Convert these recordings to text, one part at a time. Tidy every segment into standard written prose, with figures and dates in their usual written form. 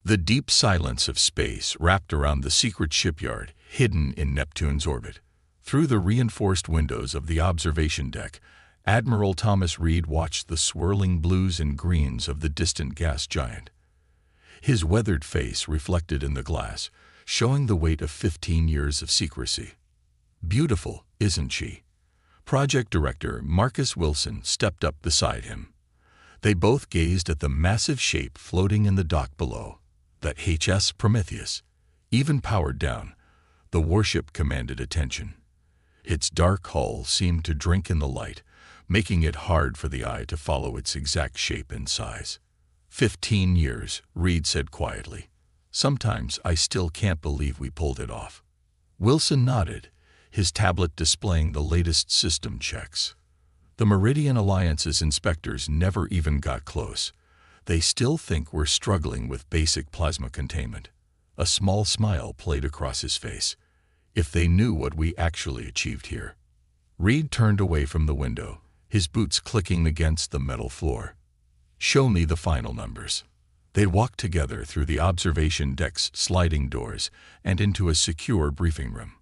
The deep silence of space wrapped around the secret shipyard hidden in Neptune's orbit. Through the reinforced windows of the observation deck, Admiral Thomas Reed watched the swirling blues and greens of the distant gas giant. His weathered face reflected in the glass, showing the weight of 15 years of secrecy. "Beautiful, isn't she?" Project Director Marcus Wilson stepped up beside him. They both gazed at the massive shape floating in the dock below. That HS Prometheus. Even powered down, the warship commanded attention. Its dark hull seemed to drink in the light, making it hard for the eye to follow its exact shape and size. 15 years, Reed said quietly. "Sometimes I still can't believe we pulled it off." Wilson nodded, his tablet displaying the latest system checks. The Meridian Alliance's inspectors never even got close. They still think we're struggling with basic plasma containment. A small smile played across his face. If they knew what we actually achieved here. Reed turned away from the window, his boots clicking against the metal floor. "Show me the final numbers." They walked together through the observation deck's sliding doors and into a secure briefing room.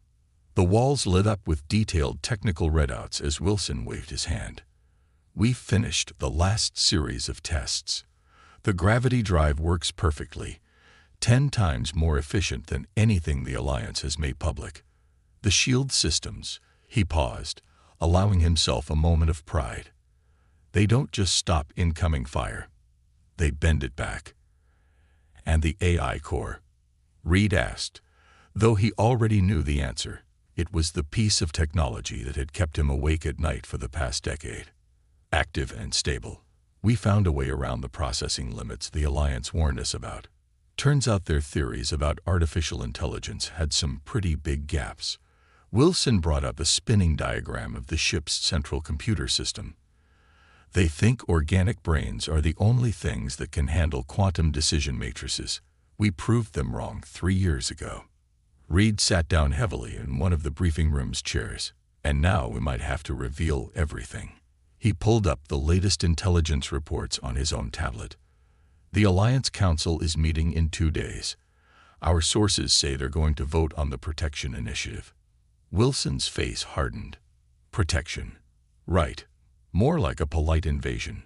The walls lit up with detailed technical readouts as Wilson waved his hand. "We've finished the last series of tests. The gravity drive works perfectly, 10 times more efficient than anything the Alliance has made public. The shield systems," he paused, allowing himself a moment of pride. "They don't just stop incoming fire. They bend it back." "And the AI core?" Reed asked, though he already knew the answer. It was the piece of technology that had kept him awake at night for the past decade. "Active and stable. We found a way around the processing limits the Alliance warned us about. Turns out their theories about artificial intelligence had some pretty big gaps." Wilson brought up a spinning diagram of the ship's central computer system. "They think organic brains are the only things that can handle quantum decision matrices. We proved them wrong 3 years ago." Reed sat down heavily in one of the briefing room's chairs. "And now we might have to reveal everything." He pulled up the latest intelligence reports on his own tablet. "The Alliance Council is meeting in 2 days. Our sources say they're going to vote on the Protection Initiative." Wilson's face hardened. "Protection. Right. More like a polite invasion.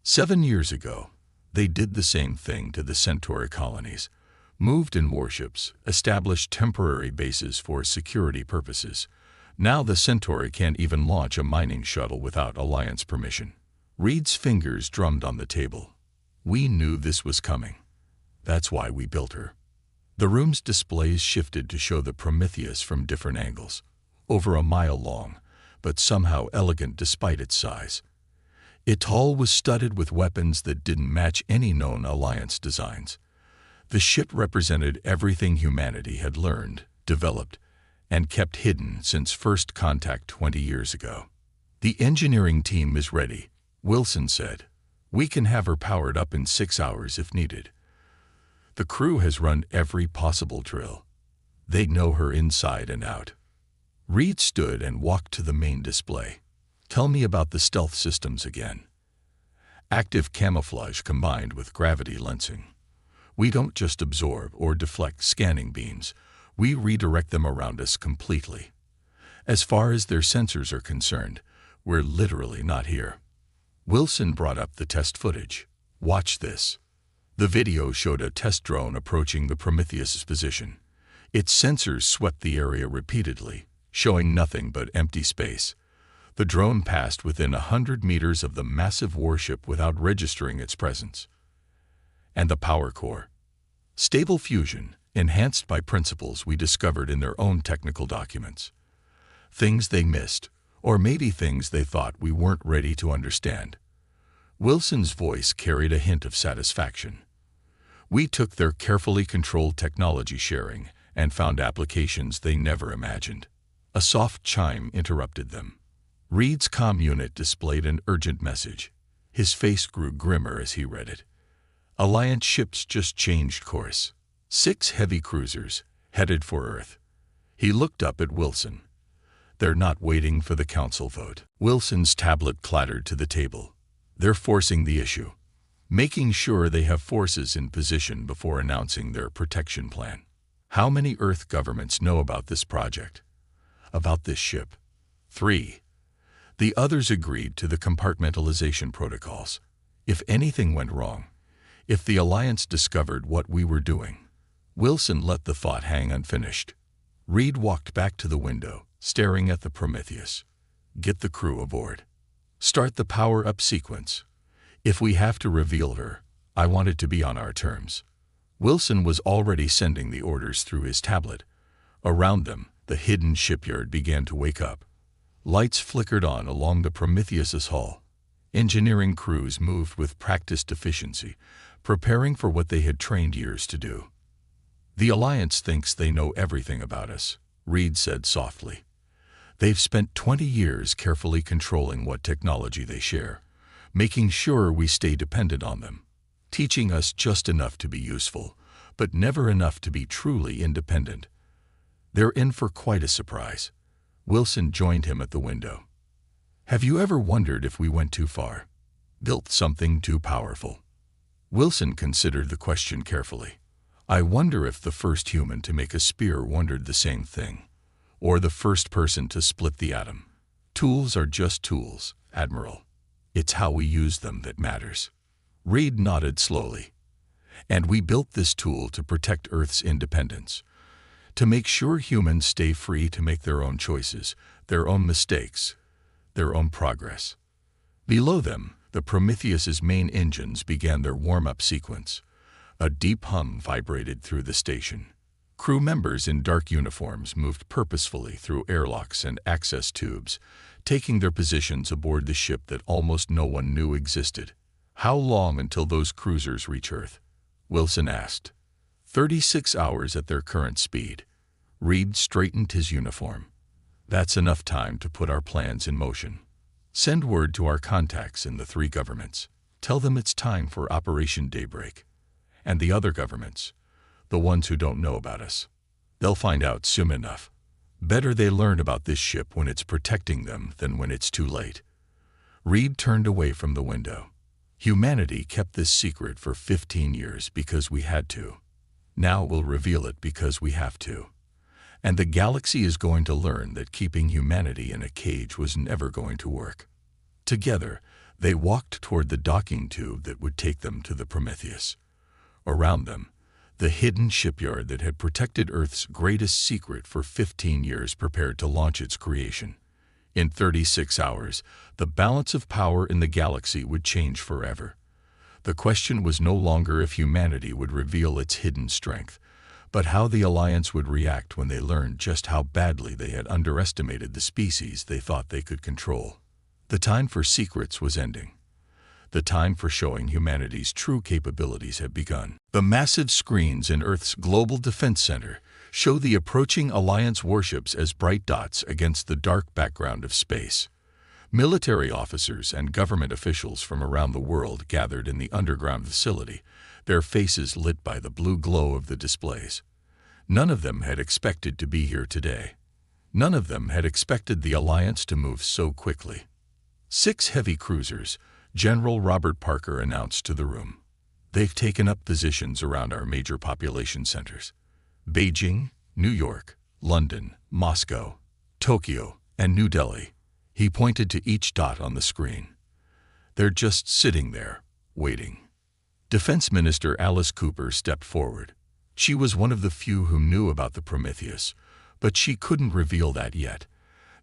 7 years ago, they did the same thing to the Centauri colonies. Moved in warships, established temporary bases for security purposes. Now the Centauri can't even launch a mining shuttle without Alliance permission." Reed's fingers drummed on the table. "We knew this was coming. That's why we built her." The room's displays shifted to show the Prometheus from different angles. Over a mile long, but somehow elegant despite its size. Its hull was studded with weapons that didn't match any known Alliance designs. The ship represented everything humanity had learned, developed, and kept hidden since first contact 20 years ago. "The engineering team is ready," Wilson said. "We can have her powered up in 6 hours if needed. The crew has run every possible drill. They know her inside and out." Reed stood and walked to the main display. "Tell me about the stealth systems again." "Active camouflage combined with gravity lensing. We don't just absorb or deflect scanning beams, we redirect them around us completely. As far as their sensors are concerned, we're literally not here." Wilson brought up the test footage. "Watch this." The video showed a test drone approaching the Prometheus's position. Its sensors swept the area repeatedly, showing nothing but empty space. The drone passed within 100 meters of the massive warship without registering its presence. And the power core. Stable fusion, enhanced by principles we discovered in their own technical documents. Things they missed, or maybe things they thought we weren't ready to understand. Wilson's voice carried a hint of satisfaction. "We took their carefully controlled technology sharing and found applications they never imagined." A soft chime interrupted them. Reed's comm unit displayed an urgent message. His face grew grimmer as he read it. "Alliance ships just changed course. 6 heavy cruisers, headed for Earth." He looked up at Wilson. "They're not waiting for the council vote." Wilson's tablet clattered to the table. "They're forcing the issue. making sure they have forces in position before announcing their protection plan. How many Earth governments know about this project? About this ship? 3. The others agreed to the compartmentalization protocols. If anything went wrong, if the Alliance discovered what we were doing, Wilson let the thought hang unfinished. Reed walked back to the window, staring at the Prometheus. Get the crew aboard. Start the power-up sequence. If we have to reveal her, I want it to be on our terms. Wilson was already sending the orders through his tablet. Around them, the hidden shipyard began to wake up. Lights flickered on along the Prometheus's hull. Engineering crews moved with practiced efficiency, preparing for what they had trained years to do. The Alliance thinks they know everything about us, Reed said softly. They've spent 20 years carefully controlling what technology they share, making sure we stay dependent on them, teaching us just enough to be useful, but never enough to be truly independent. They're in for quite a surprise. Wilson joined him at the window. Have you ever wondered if we went too far? Built something too powerful? Wilson considered the question carefully. I wonder if the first human to make a spear wondered the same thing, or the first person to split the atom. Tools are just tools, Admiral. It's how we use them that matters. Reed nodded slowly. And we built this tool to protect Earth's independence, to make sure humans stay free to make their own choices, their own mistakes, their own progress. Below them, the Prometheus's main engines began their warm-up sequence. A deep hum vibrated through the station. Crew members in dark uniforms moved purposefully through airlocks and access tubes, taking their positions aboard the ship that almost no one knew existed. How long until those cruisers reach Earth? Wilson asked. 36 hours at their current speed. Reed straightened his uniform. That's enough time to put our plans in motion. Send word to our contacts in the 3 governments. Tell them it's time for Operation Daybreak. And the other governments, the ones who don't know about us, they'll find out soon enough. Better they learn about this ship when it's protecting them than when it's too late. Reed turned away from the window. Humanity kept this secret for 15 years because we had to. Now we'll reveal it because we have to. And the galaxy is going to learn that keeping humanity in a cage was never going to work. Together, they walked toward the docking tube that would take them to the Prometheus. Around them, the hidden shipyard that had protected Earth's greatest secret for 15 years prepared to launch its creation. In 36 hours, the balance of power in the galaxy would change forever. The question was no longer if humanity would reveal its hidden strength, but how the Alliance would react when they learned just how badly they had underestimated the species they thought they could control. The time for secrets was ending. The time for showing humanity's true capabilities had begun. The massive screens in Earth's Global Defense Center show the approaching Alliance warships as bright dots against the dark background of space. Military officers and government officials from around the world gathered in the underground facility, their faces lit by the blue glow of the displays. None of them had expected to be here today. None of them had expected the Alliance to move so quickly. 6 heavy cruisers, General Robert Parker announced to the room. They've taken up positions around our major population centers: Beijing, New York, London, Moscow, Tokyo, and New Delhi. He pointed to each dot on the screen. They're just sitting there, waiting. Defense Minister Alice Cooper stepped forward. She was one of the few who knew about the Prometheus, but she couldn't reveal that yet,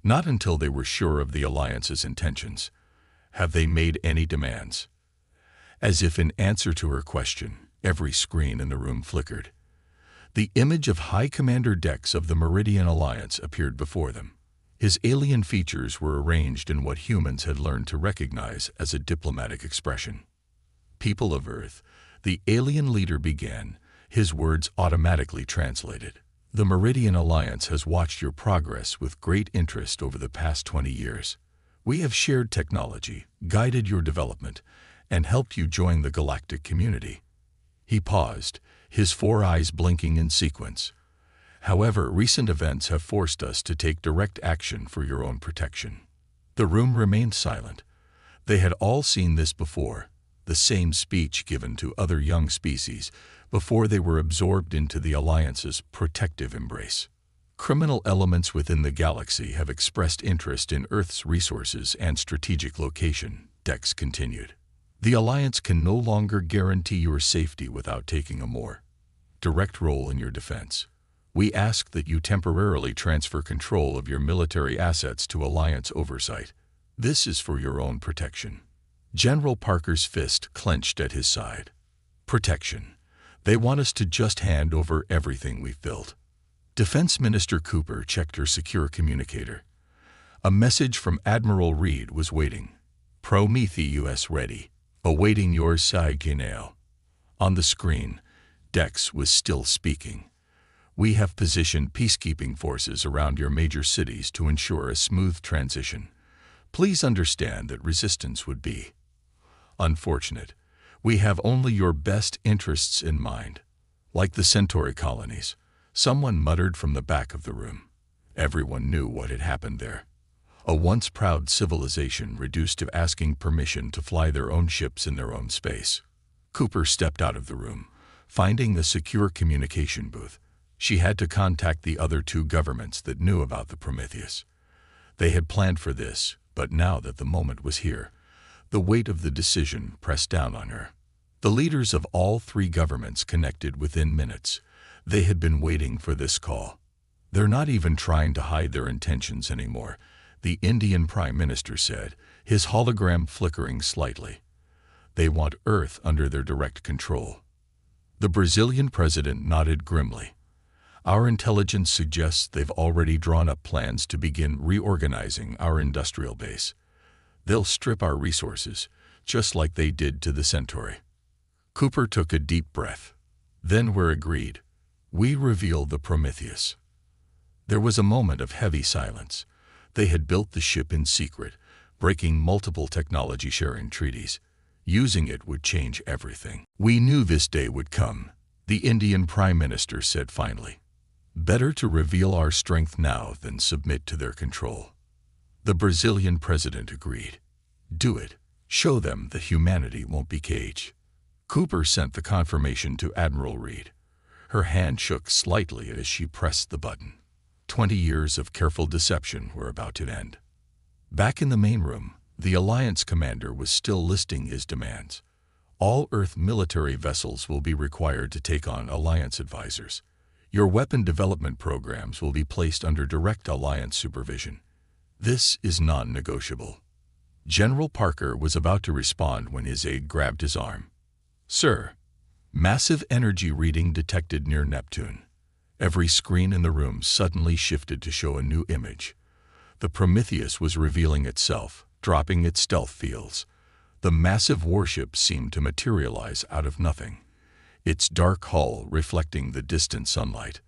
not until they were sure of the Alliance's intentions. Have they made any demands? As if in answer to her question, every screen in the room flickered. The image of High Commander Dex of the Meridian Alliance appeared before them. His alien features were arranged in what humans had learned to recognize as a diplomatic expression. People of Earth, the alien leader began, his words automatically translated. The Meridian Alliance has watched your progress with great interest over the past 20 years. We have shared technology, guided your development, and helped you join the galactic community. He paused, his 4 eyes blinking in sequence. However, recent events have forced us to take direct action for your own protection. The room remained silent. They had all seen this before. the same speech given to other young species before they were absorbed into the Alliance's protective embrace. Criminal elements within the galaxy have expressed interest in Earth's resources and strategic location, Dex continued. The Alliance can no longer guarantee your safety without taking a more direct role in your defense. We ask that you temporarily transfer control of your military assets to Alliance oversight. This is for your own protection. General Parker's fist clenched at his side. Protection. They want us to just hand over everything we've built. Defense Minister Cooper checked her secure communicator. A message from Admiral Reed was waiting. Prometheus ready. Awaiting your signal. On the screen, Dex was still speaking. We have positioned peacekeeping forces around your major cities to ensure a smooth transition. Please understand that resistance would be unfortunate. We have only your best interests in mind. Like the Centauri colonies, someone muttered from the back of the room. Everyone knew what had happened there. A once proud civilization reduced to asking permission to fly their own ships in their own space. Cooper stepped out of the room, finding the secure communication booth. She had to contact the other two governments that knew about the Prometheus. They had planned for this, but now that the moment was here, the weight of the decision pressed down on her. The leaders of all three governments connected within minutes. They had been waiting for this call. They're not even trying to hide their intentions anymore, the Indian Prime Minister said, his hologram flickering slightly. They want Earth under their direct control. The Brazilian president nodded grimly. Our intelligence suggests they've already drawn up plans to begin reorganizing our industrial base. They'll strip our resources, just like they did to the Centauri. Cooper took a deep breath. Then we're agreed. We reveal the Prometheus. There was a moment of heavy silence. They had built the ship in secret, breaking multiple technology-sharing treaties. Using it would change everything. We knew this day would come, the Indian Prime Minister said finally. Better to reveal our strength now than submit to their control. The Brazilian president agreed. Do it. Show them that humanity won't be caged. Cooper sent the confirmation to Admiral Reed. Her hand shook slightly as she pressed the button. 20 years of careful deception were about to end. Back in the main room, the Alliance commander was still listing his demands. All Earth military vessels will be required to take on Alliance advisors. Your weapon development programs will be placed under direct Alliance supervision. This is non-negotiable. General Parker was about to respond when his aide grabbed his arm. Sir, massive energy reading detected near Neptune. Every screen in the room suddenly shifted to show a new image. The Prometheus was revealing itself, dropping its stealth fields. The massive warship seemed to materialize out of nothing, its dark hull reflecting the distant sunlight.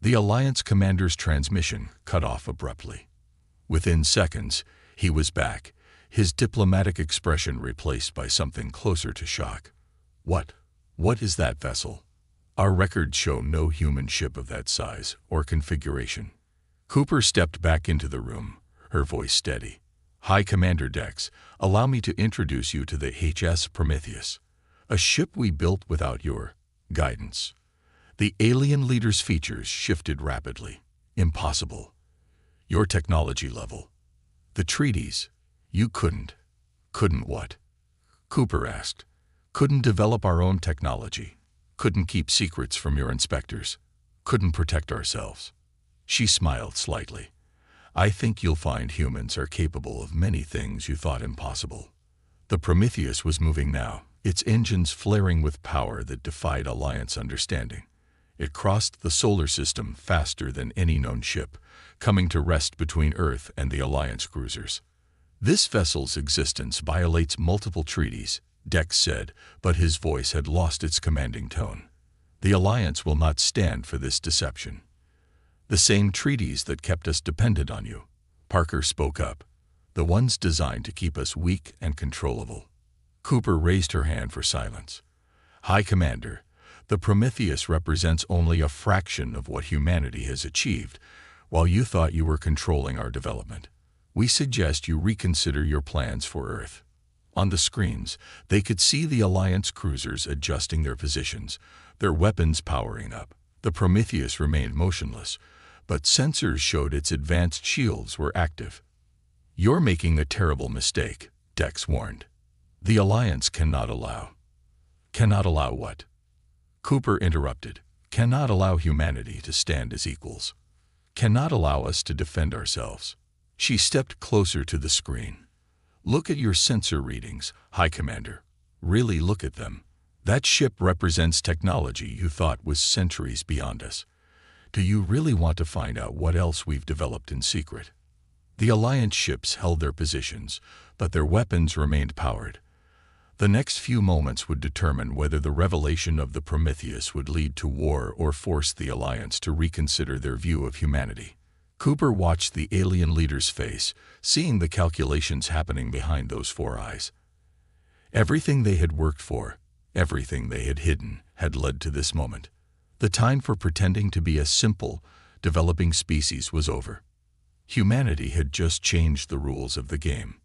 The Alliance commander's transmission cut off abruptly. Within seconds, he was back, his diplomatic expression replaced by something closer to shock. What is that vessel? Our records show no human ship of that size or configuration. Cooper stepped back into the room, her voice steady. High Commander Dex, allow me to introduce you to the HS Prometheus, a ship we built without your guidance. The alien leader's features shifted rapidly. Impossible. Your technology level. The treaties. You couldn't. Couldn't what? Cooper asked. Couldn't develop our own technology. Couldn't keep secrets from your inspectors. Couldn't protect ourselves. She smiled slightly. I think you'll find humans are capable of many things you thought impossible. The Prometheus was moving now, its engines flaring with power that defied Alliance understanding. It crossed the solar system faster than any known ship, coming to rest between Earth and the Alliance cruisers. This vessel's existence violates multiple treaties, Dex said, but his voice had lost its commanding tone. The Alliance will not stand for this deception. The same treaties that kept us dependent on you, Parker spoke up. The ones designed to keep us weak and controllable. Cooper raised her hand for silence. High Commander, the Prometheus represents only a fraction of what humanity has achieved, while you thought you were controlling our development. We suggest you reconsider your plans for Earth. On the screens, they could see the Alliance cruisers adjusting their positions, their weapons powering up. The Prometheus remained motionless, but sensors showed its advanced shields were active. "You're making a terrible mistake," Dex warned. "The Alliance cannot allow." "Cannot allow what?" Cooper interrupted. "Cannot allow humanity to stand as equals. Cannot allow us to defend ourselves." She stepped closer to the screen. "Look at your sensor readings, High Commander. Really look at them. That ship represents technology you thought was centuries beyond us. Do you really want to find out what else we've developed in secret?" The Alliance ships held their positions, but their weapons remained powered. The next few moments would determine whether the revelation of the Prometheus would lead to war or force the Alliance to reconsider their view of humanity. Cooper watched the alien leader's face, seeing the calculations happening behind those 4 eyes. Everything they had worked for, everything they had hidden, had led to this moment. The time for pretending to be a simple, developing species was over. Humanity had just changed the rules of the game.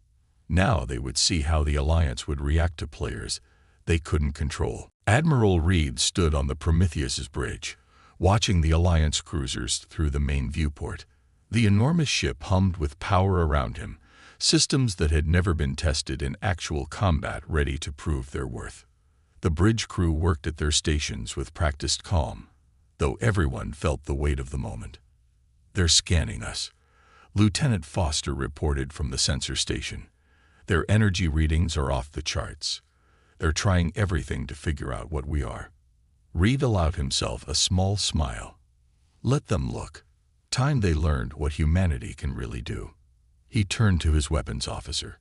Now they would see how the Alliance would react to players they couldn't control. Admiral Reed stood on the Prometheus's bridge, watching the Alliance cruisers through the main viewport. The enormous ship hummed with power around him, systems that had never been tested in actual combat ready to prove their worth. The bridge crew worked at their stations with practiced calm, though everyone felt the weight of the moment. "They're scanning us," Lieutenant Foster reported from the sensor station. "Their energy readings are off the charts. They're trying everything to figure out what we are." Reed allowed himself a small smile. "Let them look. Time they learned what humanity can really do." He turned to his weapons officer.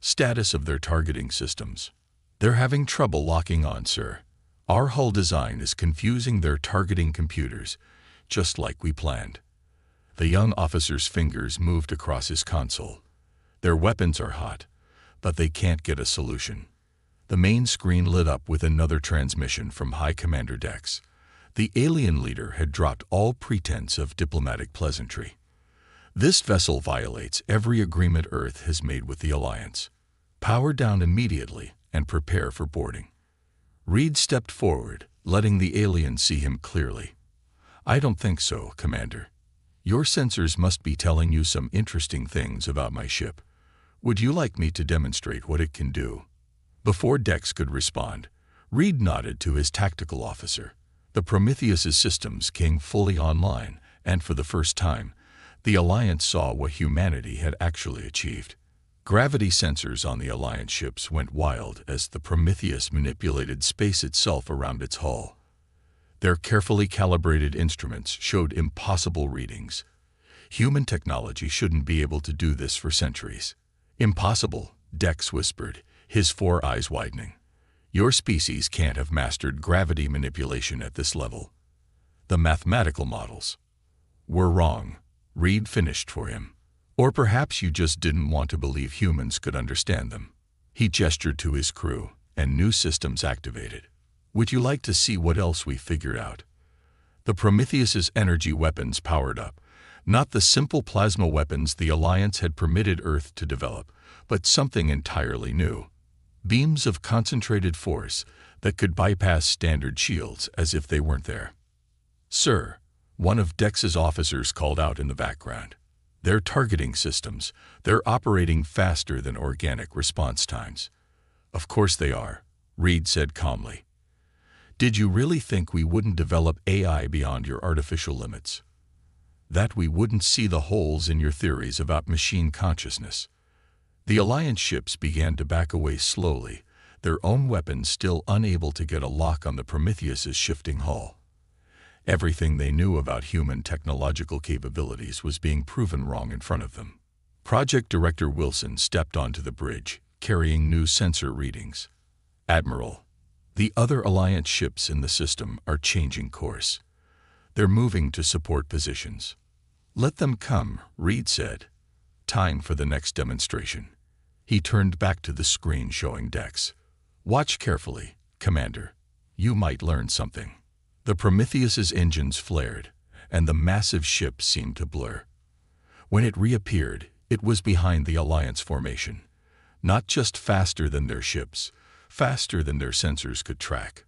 "Status of their targeting systems." "They're having trouble locking on, sir. Our hull design is confusing their targeting computers, just like we planned." The young officer's fingers moved across his console. "Their weapons are hot, but they can't get a solution." The main screen lit up with another transmission from High Commander Dex. The alien leader had dropped all pretense of diplomatic pleasantry. "This vessel violates every agreement Earth has made with the Alliance. Power down immediately and prepare for boarding." Reed stepped forward, letting the alien see him clearly. "I don't think so, Commander. Your sensors must be telling you some interesting things about my ship. Would you like me to demonstrate what it can do?" Before Dex could respond, Reed nodded to his tactical officer. The Prometheus's systems came fully online, and for the first time, the Alliance saw what humanity had actually achieved. Gravity sensors on the Alliance ships went wild as the Prometheus manipulated space itself around its hull. Their carefully calibrated instruments showed impossible readings. Human technology shouldn't be able to do this for centuries. "Impossible," Dex whispered, his 4 eyes widening. "Your species can't have mastered gravity manipulation at this level. The mathematical models were wrong," Reed finished for him. "Or perhaps you just didn't want to believe humans could understand them." He gestured to his crew, and new systems activated. "Would you like to see what else we figured out?" The Prometheus's energy weapons powered up, not the simple plasma weapons the Alliance had permitted Earth to develop, but something entirely new. Beams of concentrated force that could bypass standard shields as if they weren't there. "Sir," one of Dex's officers called out in the background. "They're targeting systems. They're operating faster than organic response times." "Of course they are," Reed said calmly. "Did you really think we wouldn't develop AI beyond your artificial limits? That we wouldn't see the holes in your theories about machine consciousness?" The Alliance ships began to back away slowly, their own weapons still unable to get a lock on the Prometheus's shifting hull. Everything they knew about human technological capabilities was being proven wrong in front of them. Project Director Wilson stepped onto the bridge, carrying new sensor readings. "Admiral, the other Alliance ships in the system are changing course. They're moving to support positions." "Let them come," Reed said. "Time for the next demonstration." He turned back to the screen showing Dex. "Watch carefully, Commander. You might learn something." The Prometheus's engines flared, and the massive ship seemed to blur. When it reappeared, it was behind the Alliance formation. Not just faster than their ships, faster than their sensors could track.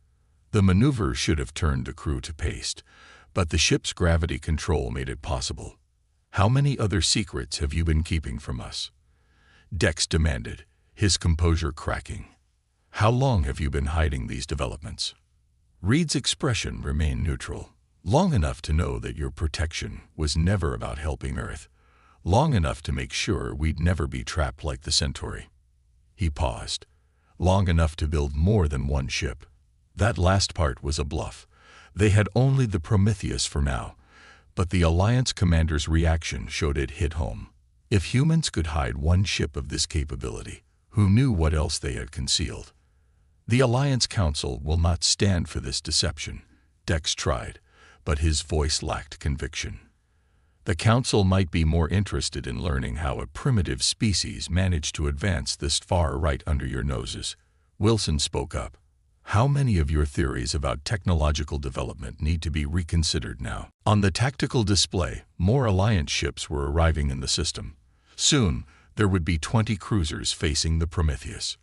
The maneuver should have turned the crew to paste, but the ship's gravity control made it possible. How many other secrets have you been keeping from us? Dex demanded, his composure cracking. How long have you been hiding these developments? Reed's expression remained neutral. Long enough to know that your protection was never about helping Earth. Long enough to make sure we'd never be trapped like the Centauri. He paused. Long enough to build more than one ship. That last part was a bluff. They had only the Prometheus for now, but the Alliance commander's reaction showed it hit home. If humans could hide one ship of this capability, who knew what else they had concealed? The Alliance Council will not stand for this deception. Dex tried, but his voice lacked conviction. The Council might be more interested in learning how a primitive species managed to advance this far right under your noses. Wilson spoke up. How many of your theories about technological development need to be reconsidered now? On the tactical display, more Alliance ships were arriving in the system. Soon, there would be 20 cruisers facing the Prometheus.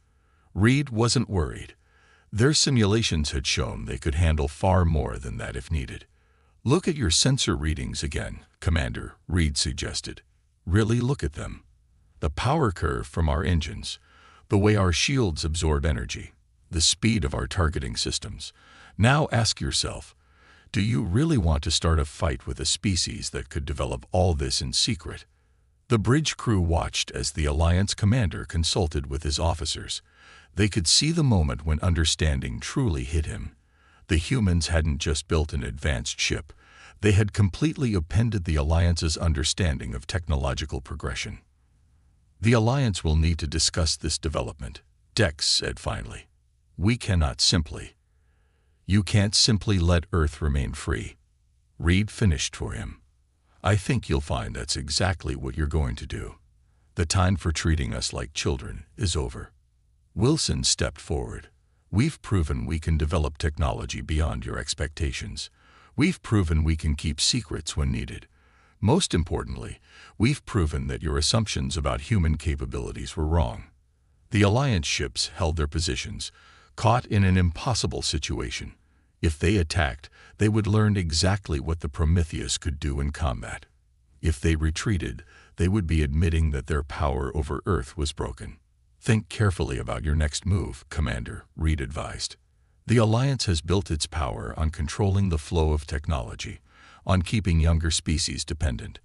Reed wasn't worried. Their simulations had shown they could handle far more than that if needed. Look at your sensor readings again, Commander, Reed suggested. Really look at them. The power curve from our engines, the way our shields absorb energy, the speed of our targeting systems. Now ask yourself, do you really want to start a fight with a species that could develop all this in secret? The bridge crew watched as the Alliance commander consulted with his officers. They could see the moment when understanding truly hit him. The humans hadn't just built an advanced ship. They had completely upended the Alliance's understanding of technological progression. The Alliance will need to discuss this development, Dex said finally. We cannot simply. You can't simply let Earth remain free. Reed finished for him. I think you'll find that's exactly what you're going to do. The time for treating us like children is over. Wilson stepped forward. We've proven we can develop technology beyond your expectations. We've proven we can keep secrets when needed. Most importantly, we've proven that your assumptions about human capabilities were wrong. The Alliance ships held their positions, caught in an impossible situation. If they attacked, they would learn exactly what the Prometheus could do in combat. If they retreated, they would be admitting that their power over Earth was broken. Think carefully about your next move, Commander, Reed advised. The Alliance has built its power on controlling the flow of technology, on keeping younger species dependent.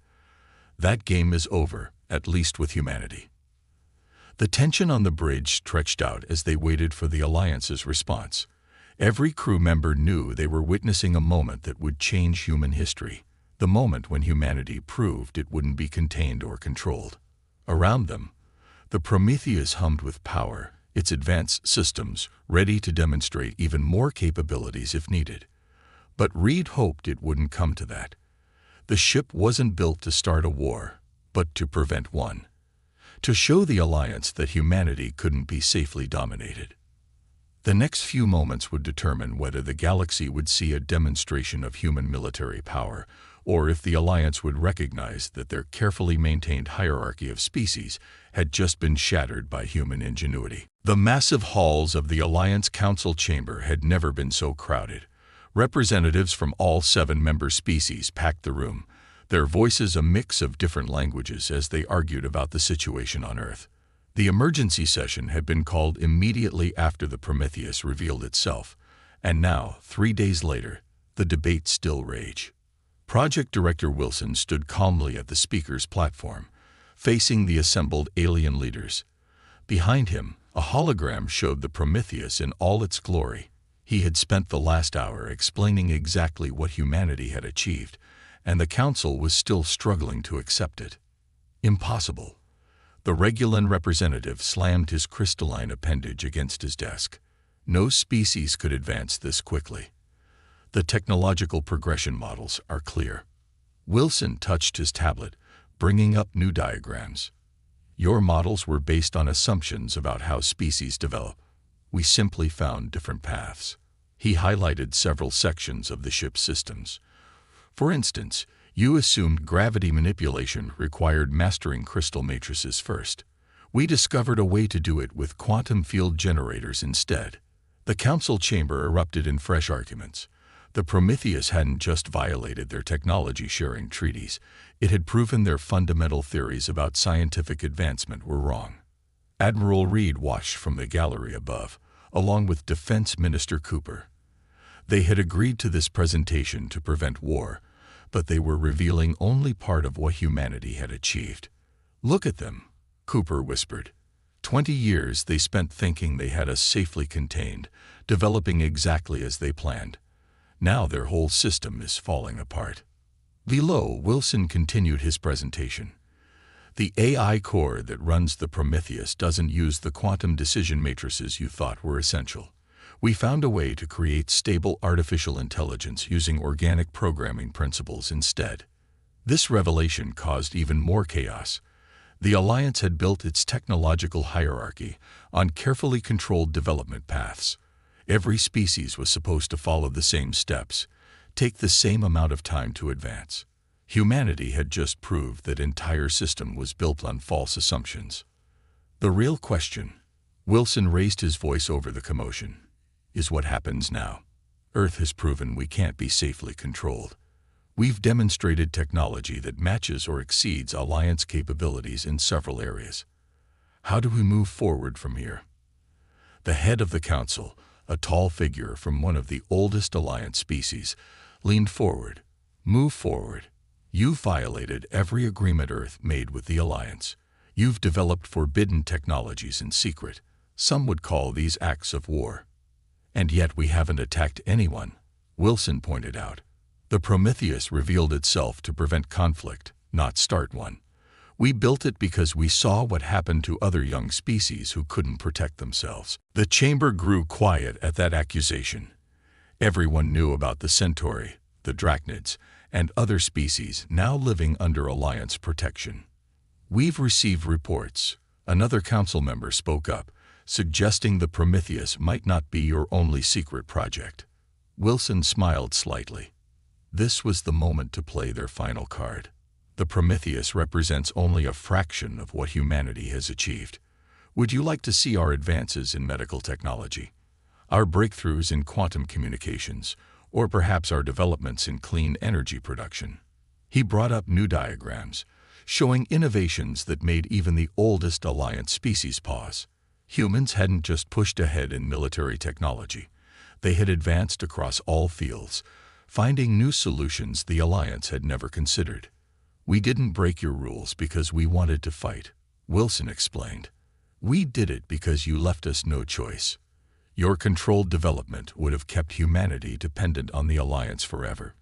That game is over, at least with humanity. The tension on the bridge stretched out as they waited for the Alliance's response. Every crew member knew they were witnessing a moment that would change human history, the moment when humanity proved it wouldn't be contained or controlled. Around them, the Prometheus hummed with power, its advanced systems ready to demonstrate even more capabilities if needed. But Reed hoped it wouldn't come to that. The ship wasn't built to start a war, but to prevent one. To show the Alliance that humanity couldn't be safely dominated. The next few moments would determine whether the galaxy would see a demonstration of human military power, or if the Alliance would recognize that their carefully maintained hierarchy of species had just been shattered by human ingenuity. The massive halls of the Alliance Council chamber had never been so crowded. Representatives from all 7 member species packed the room, their voices a mix of different languages as they argued about the situation on Earth. The emergency session had been called immediately after the Prometheus revealed itself, and now, 3 days later, the debate still raged. Project Director Wilson stood calmly at the speaker's platform, facing the assembled alien leaders. Behind him, a hologram showed the Prometheus in all its glory. He had spent the last hour explaining exactly what humanity had achieved, and the Council was still struggling to accept it. Impossible. The Regulan representative slammed his crystalline appendage against his desk. No species could advance this quickly. The technological progression models are clear. Wilson touched his tablet, bringing up new diagrams. Your models were based on assumptions about how species develop. We simply found different paths. He highlighted several sections of the ship's systems. For instance, you assumed gravity manipulation required mastering crystal matrices first. We discovered a way to do it with quantum field generators instead. The council chamber erupted in fresh arguments. The Prometheus hadn't just violated their technology-sharing treaties, it had proven their fundamental theories about scientific advancement were wrong. Admiral Reed watched from the gallery above, along with Defense Minister Cooper. They had agreed to this presentation to prevent war, but they were revealing only part of what humanity had achieved. "Look at them," Cooper whispered. 20 years they spent thinking they had us safely contained, developing exactly as they planned. Now their whole system is falling apart. Below, Wilson continued his presentation. The AI core that runs the Prometheus doesn't use the quantum decision matrices you thought were essential. We found a way to create stable artificial intelligence using organic programming principles instead. This revelation caused even more chaos. The Alliance had built its technological hierarchy on carefully controlled development paths. Every species was supposed to follow the same steps, take the same amount of time to advance. Humanity had just proved that entire system was built on false assumptions. The real question, Wilson raised his voice over the commotion, is what happens now. Earth has proven we can't be safely controlled. We've demonstrated technology that matches or exceeds Alliance capabilities in several areas. How do we move forward from here? The head of the council, a tall figure from one of the oldest Alliance species, leaned forward. "Move forward. You've violated every agreement Earth made with the Alliance. You've developed forbidden technologies in secret. Some would call these acts of war. And yet we haven't attacked anyone," Wilson pointed out. The Prometheus revealed itself to prevent conflict, not start one. We built it because we saw what happened to other young species who couldn't protect themselves. The chamber grew quiet at that accusation. Everyone knew about the Centauri, the Drachnids, and other species now living under Alliance protection. "We've received reports," another council member spoke up, suggesting the Prometheus might not be your only secret project. Wilson smiled slightly. This was the moment to play their final card. The Prometheus represents only a fraction of what humanity has achieved. Would you like to see our advances in medical technology, our breakthroughs in quantum communications, or perhaps our developments in clean energy production? He brought up new diagrams, showing innovations that made even the oldest Alliance species pause. Humans hadn't just pushed ahead in military technology. They had advanced across all fields, finding new solutions the Alliance had never considered. "We didn't break your rules because we wanted to fight," Wilson explained. "We did it because you left us no choice. Your controlled development would have kept humanity dependent on the Alliance forever.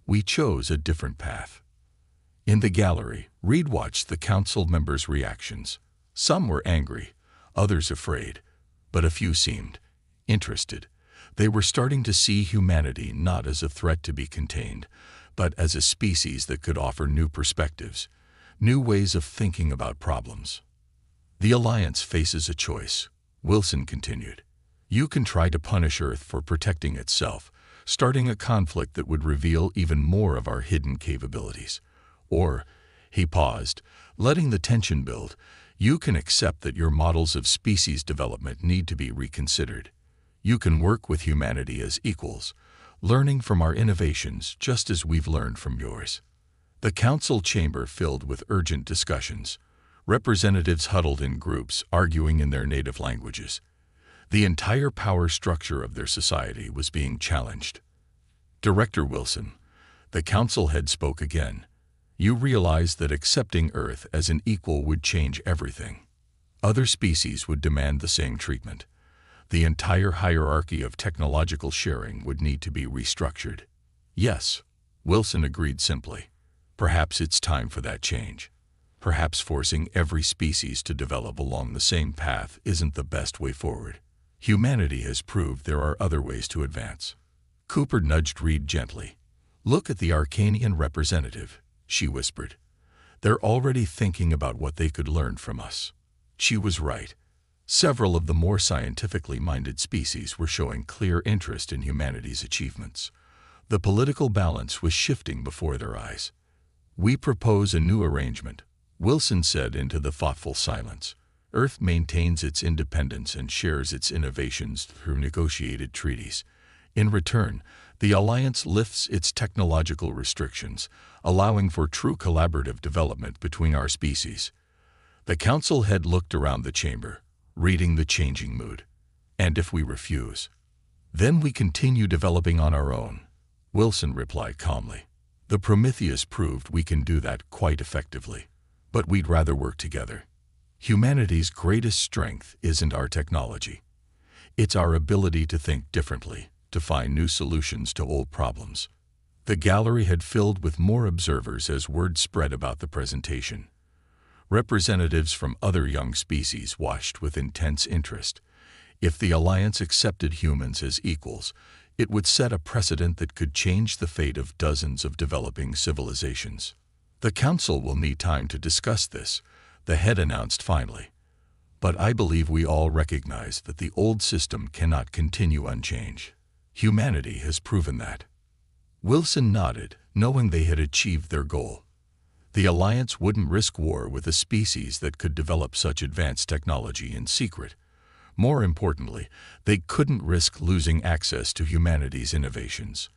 We chose a different path." In the gallery, Reed watched the council members' reactions. Some were angry, others afraid, but a few seemed interested. They were starting to see humanity not as a threat to be contained, but as a species that could offer new perspectives, new ways of thinking about problems. "The Alliance faces a choice," Wilson continued. "You can try to punish Earth for protecting itself, starting a conflict that would reveal even more of our hidden capabilities. Or," he paused, letting the tension build, "you can accept that your models of species development need to be reconsidered. You can work with humanity as equals, learning from our innovations just as we've learned from yours." The council chamber filled with urgent discussions. Representatives huddled in groups, arguing in their native languages. The entire power structure of their society was being challenged. "Director Wilson," the council head spoke again, "you realize that accepting Earth as an equal would change everything. Other species would demand the same treatment. The entire hierarchy of technological sharing would need to be restructured." "Yes," Wilson agreed simply. "Perhaps it's time for that change. Perhaps forcing every species to develop along the same path isn't the best way forward. Humanity has proved there are other ways to advance." Cooper nudged Reed gently. "Look at the Arcanian representative," she whispered. "They're already thinking about what they could learn from us." She was right. Several of the more scientifically minded species were showing clear interest in humanity's achievements. The political balance was shifting before their eyes. "We propose a new arrangement," Wilson said into the thoughtful silence. Earth maintains its independence and shares its innovations through negotiated treaties. In return, the Alliance lifts its technological restrictions, allowing for true collaborative development between our species. The Council head looked around the chamber, reading the changing mood. And if we refuse, then we continue developing on our own, Wilson replied calmly. The Prometheus proved we can do that quite effectively. But we'd rather work together. Humanity's greatest strength isn't our technology. It's our ability to think differently, to find new solutions to old problems. The gallery had filled with more observers as word spread about the presentation. Representatives from other young species watched with intense interest. If the Alliance accepted humans as equals, it would set a precedent that could change the fate of dozens of developing civilizations. The Council will need time to discuss this, the head announced finally. But I believe we all recognize that the old system cannot continue unchanged. Humanity has proven that. Wilson nodded, knowing they had achieved their goal. The Alliance wouldn't risk war with a species that could develop such advanced technology in secret. More importantly, they couldn't risk losing access to humanity's innovations.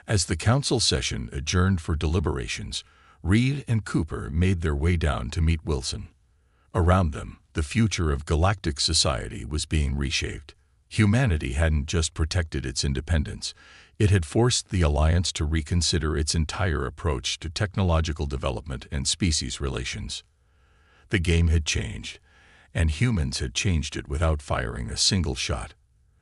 As the Council session adjourned for deliberations, Reed and Cooper made their way down to meet Wilson. Around them, the future of galactic society was being reshaped. Humanity hadn't just protected its independence, it had forced the Alliance to reconsider its entire approach to technological development and species relations. The game had changed, and humans had changed it without firing a single shot.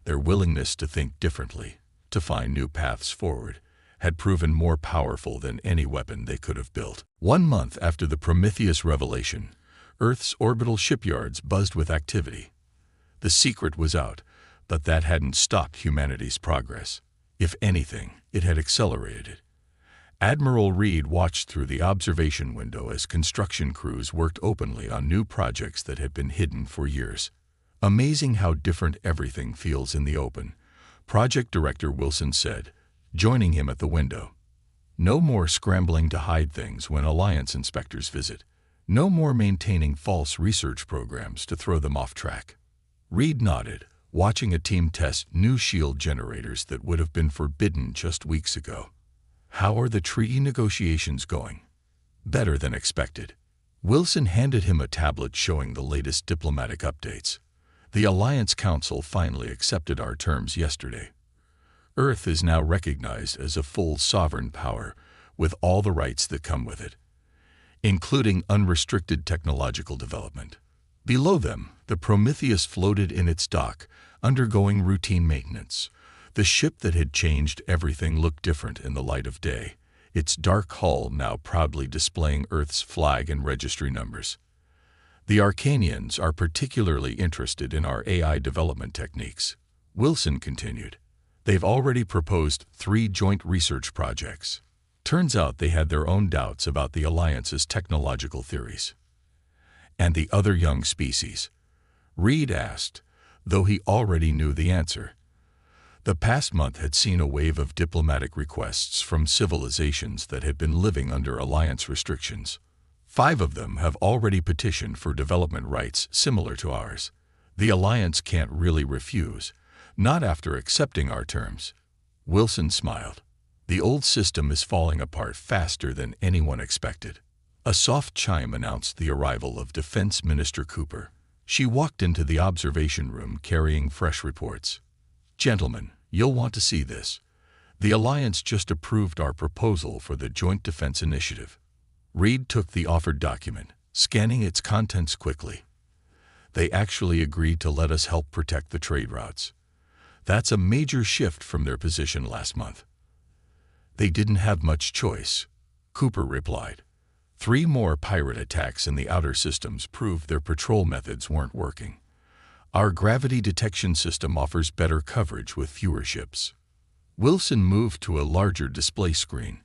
Their willingness to think differently, to find new paths forward, had proven more powerful than any weapon they could have built. 1 month after the Prometheus revelation, Earth's orbital shipyards buzzed with activity. The secret was out, but that hadn't stopped humanity's progress. If anything, it had accelerated it. Admiral Reed watched through the observation window as construction crews worked openly on new projects that had been hidden for years. Amazing how different everything feels in the open, Project Director Wilson said, joining him at the window. No more scrambling to hide things when Alliance inspectors visit. No more maintaining false research programs to throw them off track. Reed nodded, watching a team test new shield generators that would have been forbidden just weeks ago. How are the treaty negotiations going? Better than expected. Wilson handed him a tablet showing the latest diplomatic updates. The Alliance Council finally accepted our terms yesterday. Earth is now recognized as a full sovereign power, with all the rights that come with it, including unrestricted technological development. Below them, the Prometheus floated in its dock, undergoing routine maintenance. The ship that had changed everything looked different in the light of day, its dark hull now proudly displaying Earth's flag and registry numbers. The Arcanians are particularly interested in our AI development techniques, Wilson continued. They've already proposed 3 joint research projects. Turns out they had their own doubts about the Alliance's technological theories. And the other young species? Reed asked, though he already knew the answer. The past month had seen a wave of diplomatic requests from civilizations that had been living under Alliance restrictions. 5 of them have already petitioned for development rights similar to ours. The Alliance can't really refuse, not after accepting our terms. Wilson smiled. The old system is falling apart faster than anyone expected. A soft chime announced the arrival of Defense Minister Cooper. She walked into the observation room carrying fresh reports. Gentlemen, you'll want to see this. The Alliance just approved our proposal for the Joint Defense Initiative. Reed took the offered document, scanning its contents quickly. They actually agreed to let us help protect the trade routes. That's a major shift from their position last month. They didn't have much choice, Cooper replied. 3 more pirate attacks in the outer systems proved their patrol methods weren't working. Our gravity detection system offers better coverage with fewer ships. Wilson moved to a larger display screen,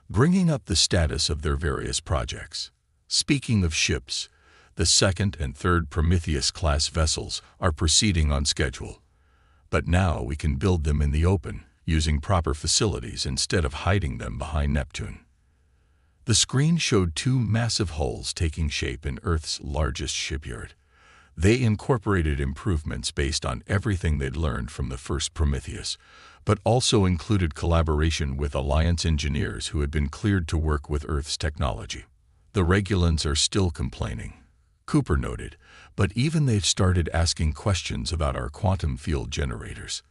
bringing up the status of their various projects. Speaking of ships, the 2nd and 3rd Prometheus-class vessels are proceeding on schedule. But now we can build them in the open, using proper facilities instead of hiding them behind Neptune. The screen showed 2 massive hulls taking shape in Earth's largest shipyard. They incorporated improvements based on everything they'd learned from the first Prometheus, but also included collaboration with Alliance engineers who had been cleared to work with Earth's technology. The Regulans are still complaining, Cooper noted, but even they've started asking questions about our quantum field generators.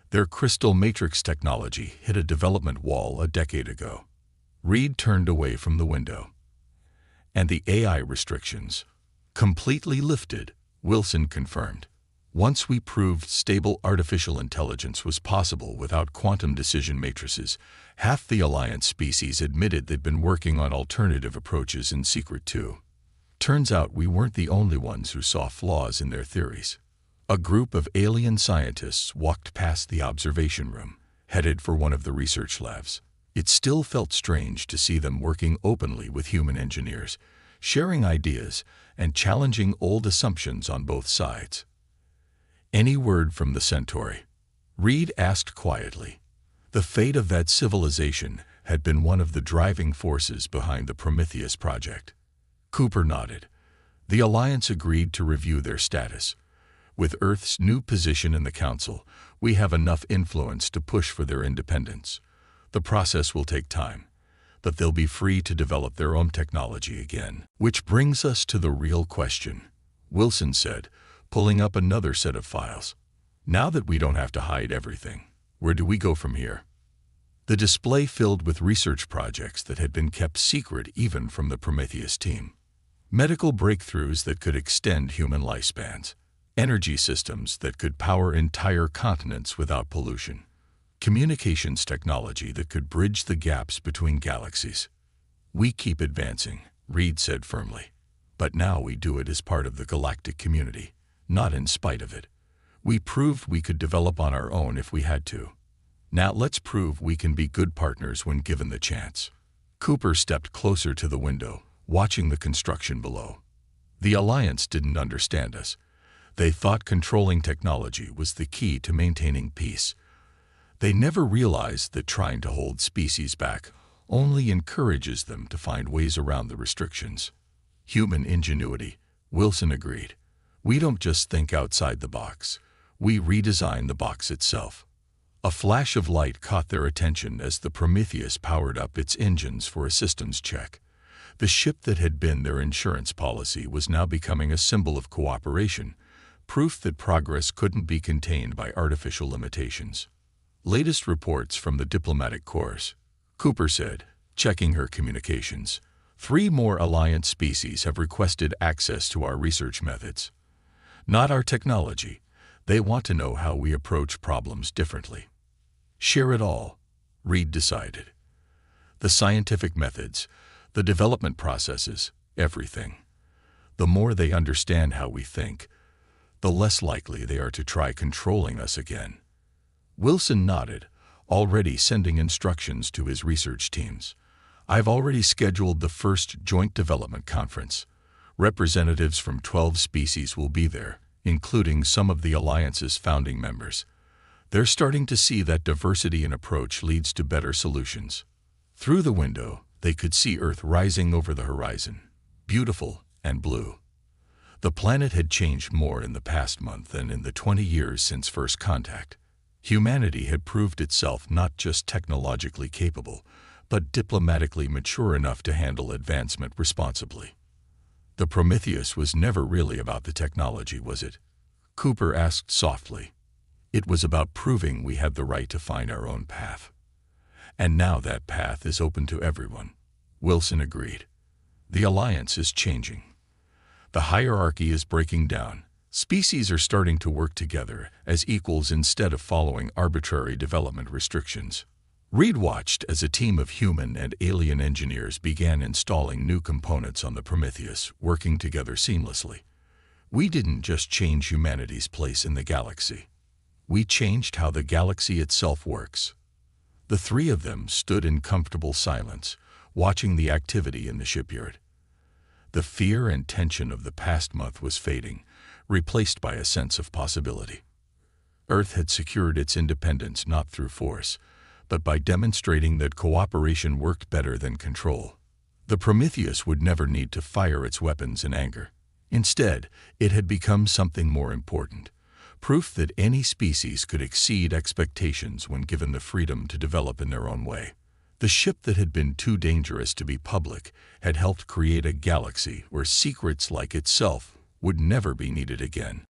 Their crystal matrix technology hit a development wall a decade ago. Reed turned away from the window. And the AI restrictions? Completely lifted, Wilson confirmed. Once we proved stable artificial intelligence was possible without quantum decision matrices, half the Alliance species admitted they'd been working on alternative approaches in secret too. Turns out we weren't the only ones who saw flaws in their theories. A group of alien scientists walked past the observation room, headed for one of the research labs. It still felt strange to see them working openly with human engineers, sharing ideas and challenging old assumptions on both sides. Any word from the Centauri? Reed asked quietly. The fate of that civilization had been one of the driving forces behind the Prometheus project. Cooper nodded. The Alliance agreed to review their status. With Earth's new position in the Council, we have enough influence to push for their independence. The process will take time, but they'll be free to develop their own technology again. Which brings us to the real question, Wilson said, pulling up another set of files. Now that we don't have to hide everything, where do we go from here? The display filled with research projects that had been kept secret even from the Prometheus team. Medical breakthroughs that could extend human lifespans. Energy systems that could power entire continents without pollution. Communications technology that could bridge the gaps between galaxies. We keep advancing, Reed said firmly. But now we do it as part of the galactic community, not in spite of it. We proved we could develop on our own if we had to. Now let's prove we can be good partners when given the chance. Cooper stepped closer to the window, watching the construction below. The Alliance didn't understand us. They thought controlling technology was the key to maintaining peace. They never realized that trying to hold species back only encourages them to find ways around the restrictions. Human ingenuity, Wilson agreed. We don't just think outside the box. We redesign the box itself. A flash of light caught their attention as the Prometheus powered up its engines for a systems check. The ship that had been their insurance policy was now becoming a symbol of cooperation, proof that progress couldn't be contained by artificial limitations. Latest reports from the diplomatic corps, Cooper said, checking her communications. 3 more Alliance species have requested access to our research methods. Not our technology. They want to know how we approach problems differently. Share it all, Reed decided. The scientific methods, the development processes, everything. The more they understand how we think, the less likely they are to try controlling us again. Wilson nodded, already sending instructions to his research teams. I've already scheduled the first joint development conference. Representatives from 12 species will be there, including some of the Alliance's founding members. They're starting to see that diversity in approach leads to better solutions. Through the window, they could see Earth rising over the horizon, beautiful and blue. The planet had changed more in the past month than in the 20 years since first contact. Humanity had proved itself not just technologically capable, but diplomatically mature enough to handle advancement responsibly. The Prometheus was never really about the technology, was it? Cooper asked softly. It was about proving we had the right to find our own path. And now that path is open to everyone, Wilson agreed. The Alliance is changing. The hierarchy is breaking down. Species are starting to work together as equals instead of following arbitrary development restrictions. Reed watched as a team of human and alien engineers began installing new components on the Prometheus, working together seamlessly. We didn't just change humanity's place in the galaxy. We changed how the galaxy itself works. The 3 of them stood in comfortable silence, watching the activity in the shipyard. The fear and tension of the past month was fading, replaced by a sense of possibility. Earth had secured its independence not through force, but by demonstrating that cooperation worked better than control. The Prometheus would never need to fire its weapons in anger. Instead, it had become something more important. Proof that any species could exceed expectations when given the freedom to develop in their own way. The ship that had been too dangerous to be public had helped create a galaxy where secrets like itself would never be needed again.